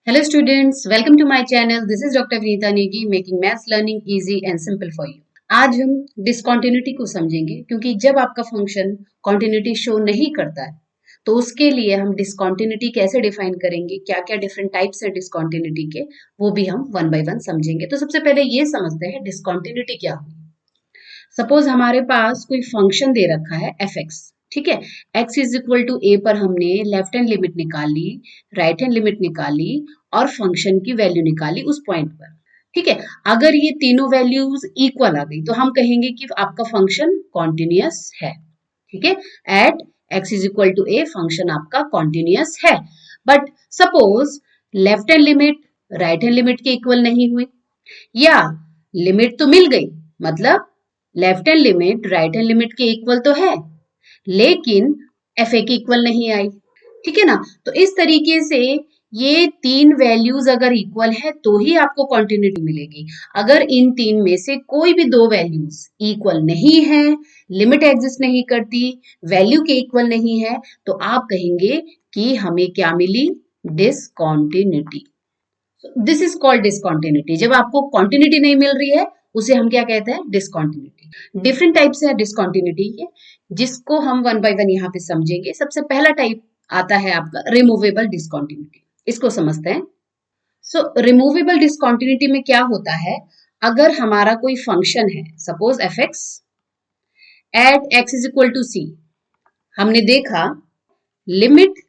Hello students, welcome to my channel. This is Dr. Vinita Negi making maths learning easy and simple for you. आज हम discontinuity को समझेंगे क्योंकि जब आपका फंक्शन कॉन्टिन्यूटी शो नहीं करता है तो उसके लिए हम डिसकंटिन्यूटी कैसे डिफाइन करेंगे, क्या क्या डिफरेंट टाइप्स है डिसकंटिन्यूटी के, वो भी हम वन बाय वन समझेंगे। तो सबसे पहले ये समझते हैं डिसकंटिन्यूटी क्या हुई। सपोज हमारे पास कोई फंक्शन दे रखा है एफ एक्स, ठीक है। x इज इक्वल टू ए पर हमने लेफ्ट हैंड लिमिट निकाली, राइट हैंड लिमिट निकाली और फंक्शन की वैल्यू निकाली उस पॉइंट पर, ठीक है। अगर ये तीनों वैल्यूज इक्वल आ गई तो हम कहेंगे कि आपका फंक्शन कॉन्टिन्यूअस है, ठीक है। At x is equal to a function आपका कॉन्टिन्यूअस है। But suppose left hand limit right hand limit के इक्वल नहीं हुई, या लिमिट तो मिल गई, मतलब left hand limit right hand limit के इक्वल तो है लेकिन एफ ए की इक्वल नहीं आई, ठीक है ना। तो इस तरीके से ये तीन वैल्यूज अगर इक्वल है तो ही आपको कॉन्टिन्यूटी मिलेगी। अगर इन तीन में से कोई भी दो वैल्यूज इक्वल नहीं है, लिमिट एग्जिस्ट नहीं करती, वैल्यू के इक्वल नहीं है, तो आप कहेंगे कि हमें क्या मिली, discontinuity. This is called discontinuity. जब आपको कॉन्टिन्यूटी नहीं मिल रही है उसे हम क्या कहते हैं, डिसकॉन्टिन्यूटी। डिफरेंट टाइप्स है डिसकॉन्टिन्यूटी के, जिसको हम वन बाय वन यहाँ पे समझेंगे। सबसे पहला टाइप आता है आपका रिमूवेबल डिसकॉन्टिन्यूटी। इसको समझते हैं। सो रिमूवेबल डिसकॉन्टिन्यूटी में क्या होता है, अगर हमारा कोई फंक्शन है suppose F X at X is equal to C, हमने देखा लिमिट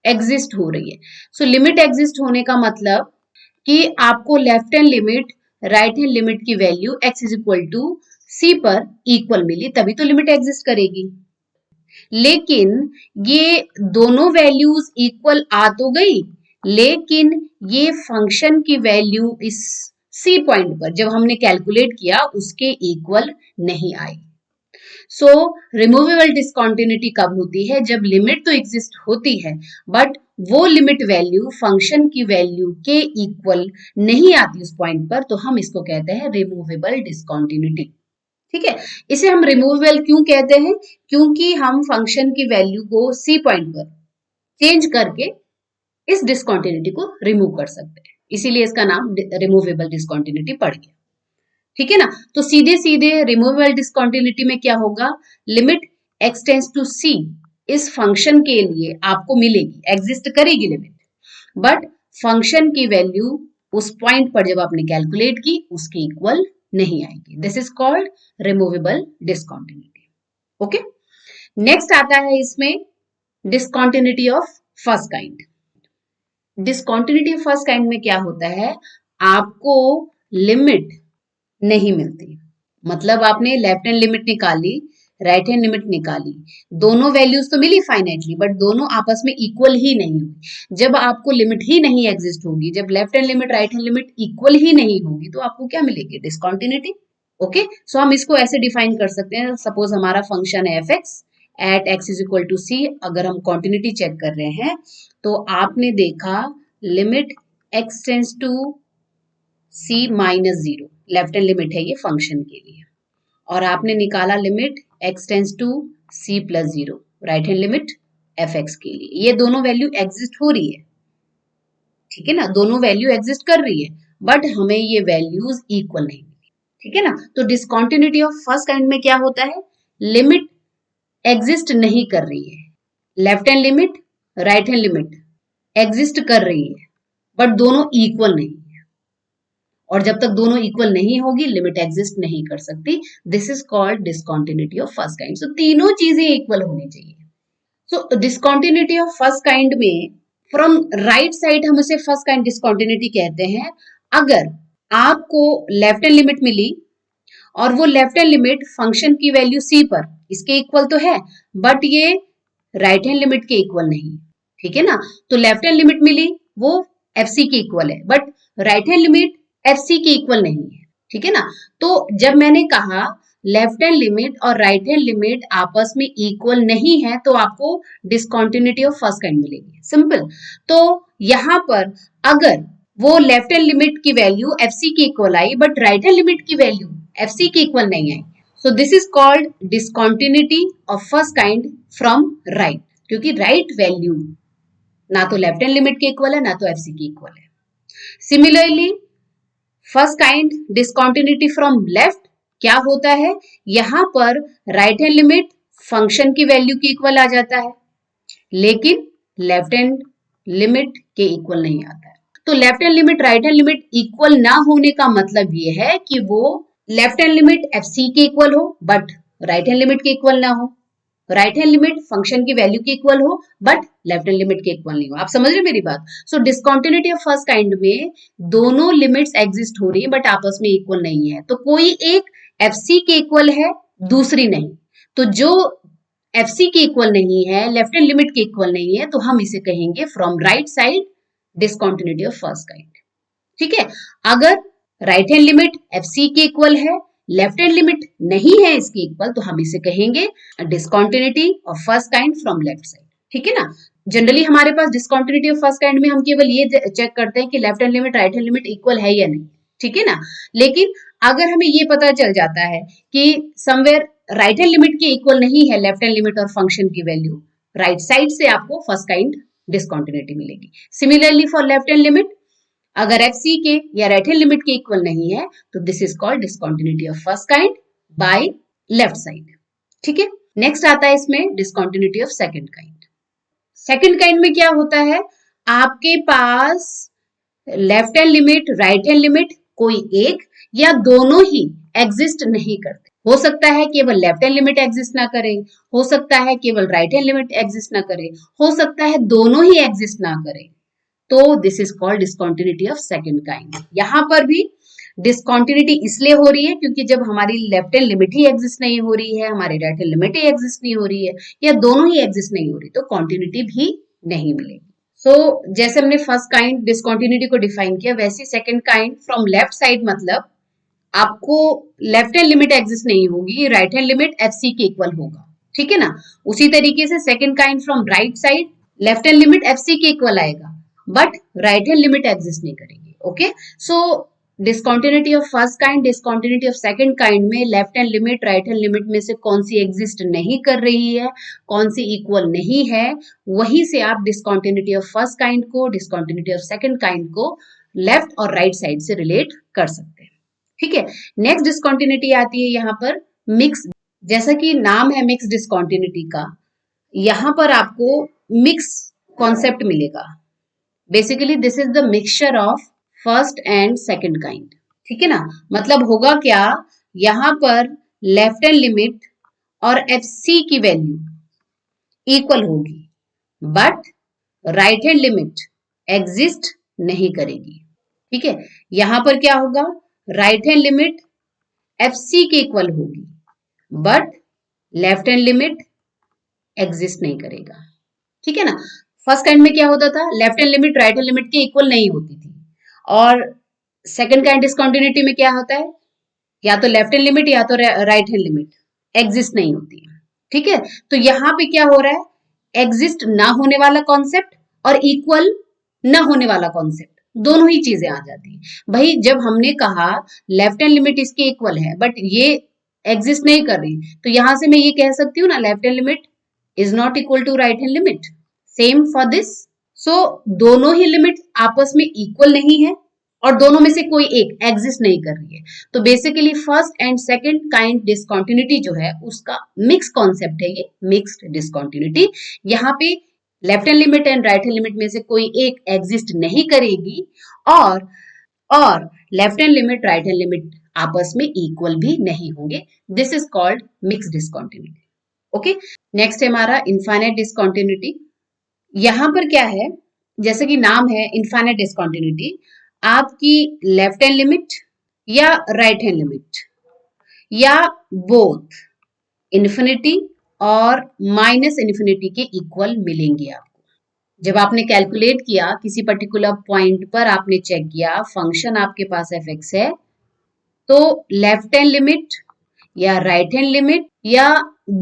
एग्जिस्ट हो रही है। सो लिमिट एग्जिस्ट होने का मतलब कि आपको left hand limit right hand limit की value x is equal to C पर इक्वल मिली, तभी तो लिमिट एग्जिस्ट करेगी। लेकिन ये दोनों वैल्यूज इक्वल आ तो गई, लेकिन ये फंक्शन की वैल्यू इस सी पॉइंट पर जब हमने कैलकुलेट किया उसके इक्वल नहीं आई। सो रिमूवेबल डिसकॉन्टिन्यूटी कब होती है, जब लिमिट तो एग्जिस्ट होती है बट वो लिमिट वैल्यू फंक्शन की वैल्यू के इक्वल नहीं आती उस पॉइंट पर, तो हम इसको कहते हैं रिमूवेबल डिसकॉन्टिन्यूटी, ठीक है। इसे हम रिमूवेबल क्यों कहते हैं, क्योंकि हम फंक्शन की वैल्यू को सी पॉइंट पर चेंज करके इस डिसकॉन्टिन्यूटी को रिमूव कर सकते हैं, इसीलिए इसका नाम रिमूवेबल डिसकॉन्टिन्यूटी पड़ गया, ठीक है ना। तो सीधे सीधे रिमूवेबल डिसकॉन्टिन्यूटी में क्या होगा, limit x tends to c इस फंक्शन के लिए आपको मिलेगी, एग्जिस्ट करेगी लिमिट, बट फंक्शन की वैल्यू उस पॉइंट पर जब आपने कैलकुलेट की उसके इक्वल नहीं आएगी। This is called removable discontinuity. Okay, next आता है इसमें discontinuity of first kind. Discontinuity of first kind में क्या होता है, आपको लिमिट नहीं मिलती, मतलब आपने लेफ्ट हैंड लिमिट निकाली राइट हैंड लिमिट निकाली, दोनों वैल्यूज तो मिली फाइनाइटली बट दोनों आपस में इक्वल ही नहीं हुई। जब आपको लिमिट ही नहीं एग्जिस्ट होगी, जब left hand limit right hand limit equal ही नहीं होगी, तो आपको क्या मिलेगी, डिसकॉन्टिन्यूटी। ओके, सो हम इसको ऐसे डिफाइन कर सकते हैं। सपोज हमारा फंक्शन है F X at X is equal to C, अगर हम कॉन्टिन्यूटी चेक कर रहे हैं तो आपने देखा limit x tends to c minus zero, left hand limit है ये फंक्शन के लिए, और आपने निकाला limit x tends to c plus zero, right hand limit f x के लिए। ये दोनों वैल्यू एग्जिस्ट हो रही है, ठीक है ना, दोनों वैल्यू एग्जिस्ट कर रही है बट हमें ये वैल्यूज इक्वल नहीं मिली, ठीक है ना। तो डिसकॉन्टिन्यूटी ऑफ फर्स्ट काइंड में क्या होता है, लिमिट एग्जिस्ट नहीं कर रही है, left hand limit right hand limit exist कर रही है बट दोनों इक्वल नहीं, और जब तक दोनों इक्वल नहीं होगी लिमिट एग्जिस्ट नहीं कर सकती। This is called discontinuity of first kind. So तीनों चीजें इक्वल होनी चाहिए। So discontinuity of first kind में फ्रॉम राइट साइड हम उसे फर्स्ट काइंड डिसकॉन्टिन्यूटी कहते हैं। अगर आपको लेफ्ट हैंड लिमिट मिली और वो लेफ्ट हैंड लिमिट फंक्शन की वैल्यू सी पर इसके इक्वल तो है बट ये राइट हैंड लिमिट के इक्वल नहीं, ठीक है ना। तो लेफ्ट हैंड लिमिट मिली वो एफ सी के इक्वल है but right hand limit F C के इक्वल नहीं है, ठीक है ना। तो जब मैंने कहा लेफ्ट हैंड लिमिट और राइट हैंड लिमिट आपस में इक्वल नहीं है तो आपको डिसकॉन्टिन्यूटी ऑफ फर्स्ट काइंड मिलेगी, सिंपल। तो यहां पर अगर वो लेफ्ट हैंड लिमिट की वैल्यू एफ सी के इक्वल आई बट राइट हैंड लिमिट की वैल्यू एफ सी के इक्वल नहीं आई, so this is called discontinuity of first kind from right, क्योंकि राइट वैल्यू ना तो लेफ्ट हैंड लिमिट के इक्वल है ना तो एफसी के इक्वल है। Similarly first kind discontinuity from left क्या होता है, यहां पर राइट हैंड लिमिट फंक्शन की वैल्यू के इक्वल आ जाता है, लेकिन लेफ्ट हैंड लिमिट के इक्वल नहीं आता है। तो left hand limit right hand limit equal ना होने का मतलब ये है कि वो लेफ्ट हैंड लिमिट एफसी के इक्वल हो बट राइट हैंड लिमिट के इक्वल ना हो, राइट हैंड लिमिट फंक्शन की वैल्यू के इक्वल हो बट लेफ्ट हैंड लिमिट के इक्वल नहीं हो। आप समझ रहे मेरी बात? सो डिसकंटिन्यूटी ऑफ फर्स्ट काइंड में दोनों लिमिट्स एग्जिस्ट हो रही है बट आपस में इक्वल नहीं है। तो कोई एक एफसी के इक्वल है, दूसरी नहीं। तो जो एफसी के इक्वल नहीं है, लेफ्ट हैंड लिमिट के इक्वल नहीं है, तो हम इसे कहेंगे from right side discontinuity of first kind. ठीक है, अगर राइट हैंड लिमिट एफसी के इक्वल है, लेफ्ट हैंड लिमिट नहीं है इसके इक्वल, तो हम इसे कहेंगे discontinuity of first kind from left side. ठीक है ना? जनरली हमारे पास डिसकंटिन्यूटी ऑफ फर्स्ट काइंड में हम केवल ये चेक करते हैं कि left hand limit right hand limit equal है या नहीं। ठीक है ना? लेकिन अगर हमें ये पता चल जाता है कि समवेयर राइट हैंड लिमिट के इक्वल नहीं है लेफ्ट हैंड लिमिट और फंक्शन की वैल्यू, राइट साइड से आपको फर्स्ट काइंड डिसकंटिन्यूटी मिलेगी। Similarly for left hand limit, अगर एफ सी के या राइट हैंड लिमिट के इक्वल नहीं है तो this is called discontinuity of first kind by left side. ठीक है, नेक्स्ट आता है इसमें discontinuity of second kind. Second kind में क्या होता है, आपके पास left hand limit right hand limit कोई एक या दोनों ही एग्जिस्ट नहीं करते। हो सकता है केवल लेफ्ट हैंड लिमिट एग्जिस्ट ना करे, हो सकता है केवल राइट हैंड लिमिट एग्जिस्ट ना करे, हो सकता है दोनों ही एग्जिस्ट ना करे। तो this is called discontinuity of second kind. यहां पर भी डिसकंटिन्यूटी इसलिए हो रही है क्योंकि जब हमारी लेफ्ट हैंड लिमिट ही एग्जिस्ट नहीं हो रही है, हमारी राइट हैंड लिमिट ही एग्जिस्ट नहीं हो रही है, या दोनों ही एग्जिस्ट नहीं हो रही, तो कॉन्टिन्यूटी भी नहीं मिलेगी। सो जैसे हमने फर्स्ट काइंड डिसकंटिन्यूटी को डिफाइन किया, वैसे second kind from left side मतलब आपको लेफ्ट हैंड लिमिट एग्जिस्ट नहीं होगी, right hand limit F C के इक्वल होगा। ठीक है ना? उसी तरीके से second kind from right side, left hand limit F C के इक्वल आएगा but right hand limit exist नहीं करेगी। Okay, so discontinuity of first kind discontinuity of second kind में left hand limit right hand limit में से कौन सी exist नहीं कर रही है, कौन सी इक्वल नहीं है, वहीं से आप डिसकंटिन्यूटी ऑफ फर्स्ट काइंड को डिसकंटिन्यूटी ऑफ सेकंड काइंड को लेफ्ट और राइट साइड से रिलेट कर सकते हैं। ठीक है, नेक्स्ट डिसकंटिन्यूटी आती है यहाँ पर मिक्स। जैसा कि नाम है मिक्स डिसकंटिन्यूटी का, यहाँ पर आपको मिक्स कॉन्सेप्ट मिलेगा। Basically this is the mixture of first and second kind. ठीक है ना? मतलब होगा क्या, यहां पर लेफ्ट हैंड लिमिट और एफ सी की वैल्यू इक्वल होगी but right hand limit exist नहीं करेगी। ठीक है, यहां पर क्या होगा, right hand limit F C के इक्वल होगी but left hand limit exist नहीं करेगा। ठीक है ना? फर्स्ट काइंड में क्या होता था, left hand limit right hand limit के इक्वल नहीं होती थी, और सेकंड काइंड डिसकंटिन्यूटी में क्या होता है, या तो लेफ्ट हैंड लिमिट या तो राइट हैंड लिमिट एग्जिस्ट नहीं होती है। ठीक है, तो यहां पे क्या हो रहा है, एग्जिस्ट ना होने वाला कॉन्सेप्ट और इक्वल ना होने वाला कॉन्सेप्ट, दोनों ही चीजें आ जाती है। भाई जब हमने कहा लेफ्ट हैंड लिमिट इसके इक्वल है बट ये एग्जिस्ट नहीं कर रही, तो यहां से मैं ये कह सकती हूँ ना, left hand limit is not equal to right hand limit. Same for this. So दोनों ही लिमिट आपस में इक्वल नहीं है और दोनों में से कोई एक एग्जिस्ट नहीं कर रही है। तो basically first and second kind discontinuity जो है उसका मिक्स कॉन्सेप्ट है, ये मिक्स्ड डिसकंटिन्यूटी। यहाँ पे left hand limit and right hand limit में से कोई एक एग्जिस्ट नहीं करेगी और left hand limit right hand limit आपस में इक्वल भी नहीं होंगे। This is called mixed discontinuity. Okay, next है हमारा इनफाइनाइट डिसकंटिन्यूटी। यहां पर क्या है, जैसे कि नाम है इनफाइनाइट डिसकंटिन्यूटी, आपकी लेफ्ट हैंड लिमिट या राइट हैंड लिमिट या बोथ इन्फिनिटी और माइनस इन्फिनिटी के इक्वल मिलेंगे आपको। जब आपने कैलकुलेट किया किसी पर्टिकुलर पॉइंट पर, आपने चेक किया फंक्शन आपके पास एफ एक्स है, तो लेफ्ट हैंड लिमिट या राइट हैंड लिमिट या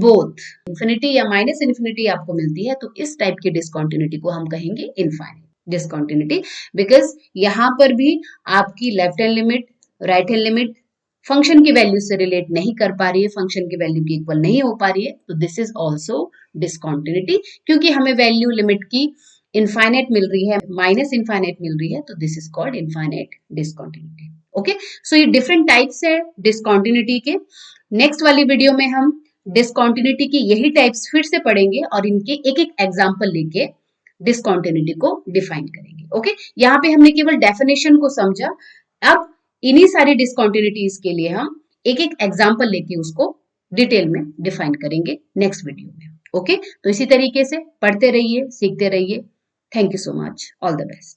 बोथ इन्फिनिटी या माइनस इन्फिनिटी आपको मिलती है, तो इस टाइप की डिसकंटिन्यूटी को हम कहेंगे इनफाइनाइट डिसकंटिन्यूटी। बिकॉज यहां पर भी आपकी left hand limit right hand limit function की वैल्यू से रिलेट नहीं कर पा रही है, फंक्शन की वैल्यू की इक्वल नहीं हो पा रही है, तो दिस इज ऑल्सो डिसकंटिन्यूटी, क्योंकि हमें वैल्यू लिमिट की इनफाइनाइट मिल रही है, माइनस इनफाइनाइट मिल रही है, तो this is called infinite discontinuity. Okay, so ये डिफरेंट टाइप्स है डिसकंटिन्यूटी के। नेक्स्ट वाली वीडियो में हम डिसकंटिन्यूटी की यही टाइप्स फिर से पढ़ेंगे और इनके एक एक एग्जाम्पल लेके डिसकंटिन्यूटी को डिफाइन करेंगे। ओके, यहाँ पे हमने केवल डेफिनेशन को समझा। अब इन्हीं सारी डिसकंटिन्यूटीज के लिए हम एक एक एग्जाम्पल लेके उसको डिटेल में डिफाइन करेंगे नेक्स्ट वीडियो में। ओके, तो इसी तरीके से पढ़ते रहिए, सीखते रहिए। Thank you so much, all the best.